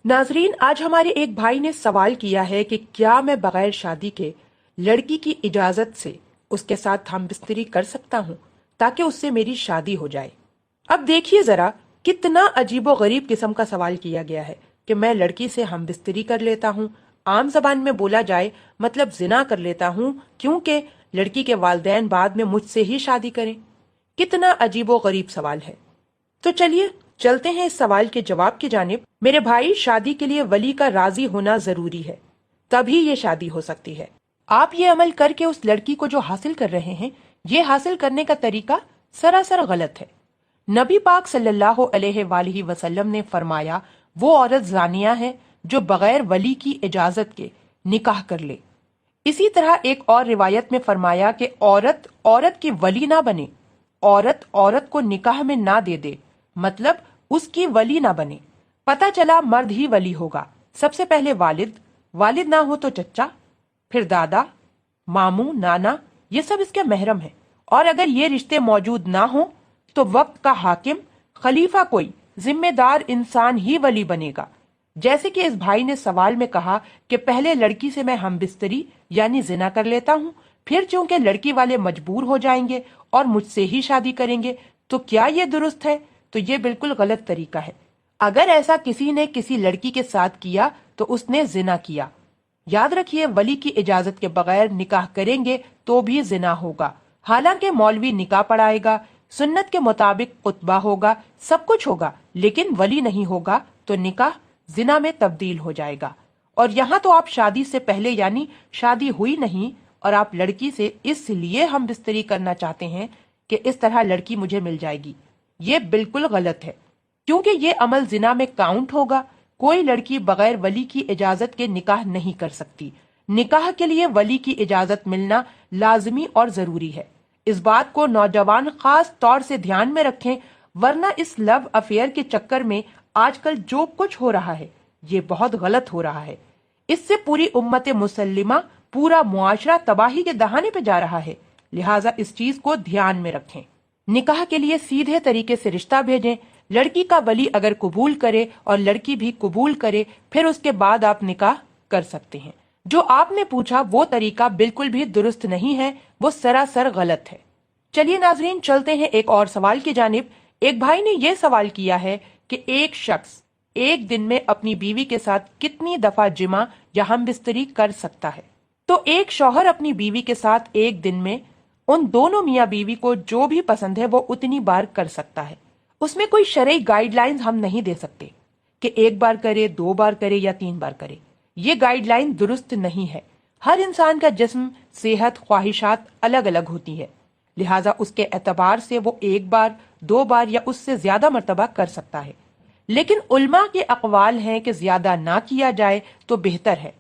नाजरीन, आज हमारे एक भाई ने सवाल किया है कि क्या मैं बगैर शादी के लड़की की इजाजत से उसके साथ हम बिस्तरी कर सकता हूँ ताकि उससे मेरी शादी हो जाए। अब देखिए जरा कितना अजीबो गरीब किस्म का सवाल किया गया है कि मैं लड़की से हम बिस्तरी कर लेता हूँ, आम जबान में बोला जाए मतलब जिना कर लेता हूँ, क्योंकि लड़की के वालिदैन बाद में मुझसे ही शादी करें। कितना अजीबो गरीब सवाल है। तो चलिए चलते हैं इस सवाल के जवाब की जानिब। मेरे भाई, शादी के लिए वली का राजी होना जरूरी है, तभी ये शादी हो सकती है। आप ये अमल करके उस लड़की को जो हासिल कर रहे हैं, ये हासिल करने का तरीका सरासर गलत है। नबी पाक सल्लल्लाहु अलैहि वसल्लम ने फरमाया, वो औरत जानिया है जो बगैर वली की इजाजत के निकाह कर ले। इसी तरह एक और रिवायत में फरमाया कि औरत औरत की वली ना बने, औरत औरत को निकाह में ना दे, मतलब उसकी वली ना बने। पता चला मर्द ही वली होगा। सबसे पहले वालिद, वालिद ना हो तो चचा, फिर दादा, मामू, नाना, ये सब इसके महरम है। और अगर ये रिश्ते मौजूद ना हो तो वक्त का हाकिम, खलीफा, कोई जिम्मेदार इंसान ही वली बनेगा। जैसे कि इस भाई ने सवाल में कहा कि पहले लड़की से मैं हमबिस्तरी यानी जिना कर लेता हूँ, फिर चूंकि लड़की वाले मजबूर हो जाएंगे और मुझसे ही शादी करेंगे, तो क्या ये दुरुस्त है? तो ये बिल्कुल गलत तरीका है। अगर ऐसा किसी ने किसी लड़की के साथ किया तो उसने जिना किया। याद रखिए, वली की इजाजत के बगैर निकाह करेंगे तो भी जिना होगा। हालांकि मौलवी निकाह पढ़ाएगा, सुन्नत के मुताबिक खुतबा होगा, सब कुछ होगा, लेकिन वली नहीं होगा तो निकाह जिना में तब्दील हो जाएगा। और यहाँ तो आप शादी से पहले यानी शादी हुई नहीं और आप लड़की से इसलिए हम बिस्तरी करना चाहते हैं कि इस तरह लड़की मुझे मिल जाएगी। ये बिल्कुल गलत है, क्योंकि ये अमल जिना में काउंट होगा। कोई लड़की बगैर वली की इजाजत के निकाह नहीं कर सकती। निकाह के लिए वली की इजाजत मिलना लाजमी और जरूरी है। इस बात को नौजवान खास तौर से ध्यान में रखें, वरना इस लव अफेयर के चक्कर में आजकल जो कुछ हो रहा है ये बहुत गलत हो रहा है। इससे पूरी उम्मत मुसल्लिमा, पूरा मुआशरा तबाही के दहाने पे जा रहा है। लिहाजा इस चीज को ध्यान में रखें। निकाह के लिए सीधे तरीके से रिश्ता भेजें। लड़की का वली अगर कबूल करे और लड़की भी कबूल करे, फिर उसके बाद आप निकाह कर सकते हैं। जो आपने पूछा वो तरीका बिल्कुल भी दुरुस्त नहीं है, वो सरासर गलत है। चलिए नाजरीन, चलते हैं एक और सवाल की जानिब। एक भाई ने यह सवाल किया है कि एक शख्स एक दिन में अपनी बीवी के साथ कितनी दफा जिमा या हमबिस्तरी कर सकता है। तो एक शौहर अपनी बीवी के साथ एक दिन में उन दोनों मियाँ बीवी को जो भी पसंद है वो उतनी बार कर सकता है। उसमें कोई शरई गाइडलाइंस हम नहीं दे सकते कि एक बार करे, दो बार करे या तीन बार करे। ये गाइडलाइन दुरुस्त नहीं है। हर इंसान का जिस्म, सेहत, ख्वाहिशात अलग अलग होती है, लिहाजा उसके एतबार से वो एक बार, दो बार या उससे ज्यादा मर्तबा कर सकता है। लेकिन उल्मा के अकवाल हैं कि ज्यादा ना किया जाए तो बेहतर है।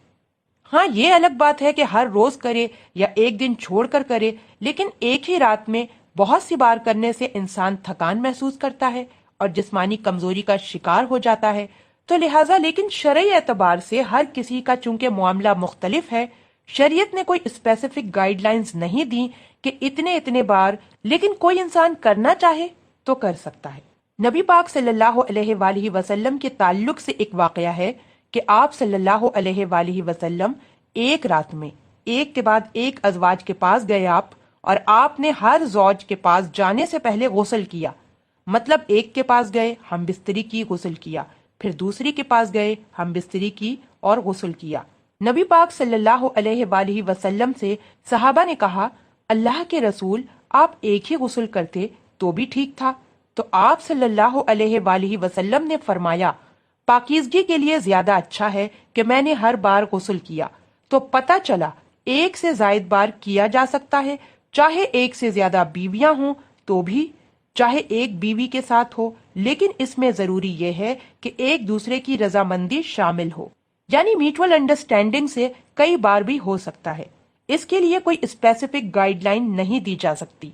हाँ, ये अलग बात है कि हर रोज करे या एक दिन छोड़कर करे, लेकिन एक ही रात में बहुत सी बार करने से इंसान थकान महसूस करता है और जिस्मानी कमजोरी का शिकार हो जाता है। तो लिहाजा लेकिन शरई एतबार से हर किसी का चूंकि मामला मुख्तलिफ है, शरीयत ने कोई स्पेसिफिक गाइडलाइंस नहीं दी कि इतने इतने बार, लेकिन कोई इंसान करना चाहे तो कर सकता है। नबी पाक सल्लल्लाहु अलैहि वसल्लम के ताल्लुक से एक वाकया है कि आप सल्लल्लाहु अलैहि वसल्लम एक रात में एक के बाद एक अजवाज के पास गए आप, और आपने हर जौज के पास जाने से पहले गुस्ल किया। मतलब एक के पास गए, हम बिस्तरी की, गुस्ल किया, फिर दूसरी के पास गए, हम बिस्तरी की और गुस्ल किया। नबी पाक सल्लल्लाहु अलैहि वसल्लम से सहाबा ने कहा, अल्लाह के रसूल, आप एक ही गुस्ल करते तो भी ठीक था। तो आप सल्लल्लाहु अलैहि वसल्लम ने फरमाया, पाकीज़गी के लिए ज्यादा अच्छा है कि मैंने हर बार गुस्ल किया। तो पता चला एक से जायद बार किया जा सकता है, चाहे एक से ज्यादा बीवियां हों तो भी, चाहे एक बीवी के साथ हो, लेकिन इसमें जरूरी यह है कि एक दूसरे की रजामंदी शामिल हो, यानी म्यूचुअल अंडरस्टैंडिंग से कई बार भी हो सकता है। इसके लिए कोई स्पेसिफिक गाइडलाइन नहीं दी जा सकती।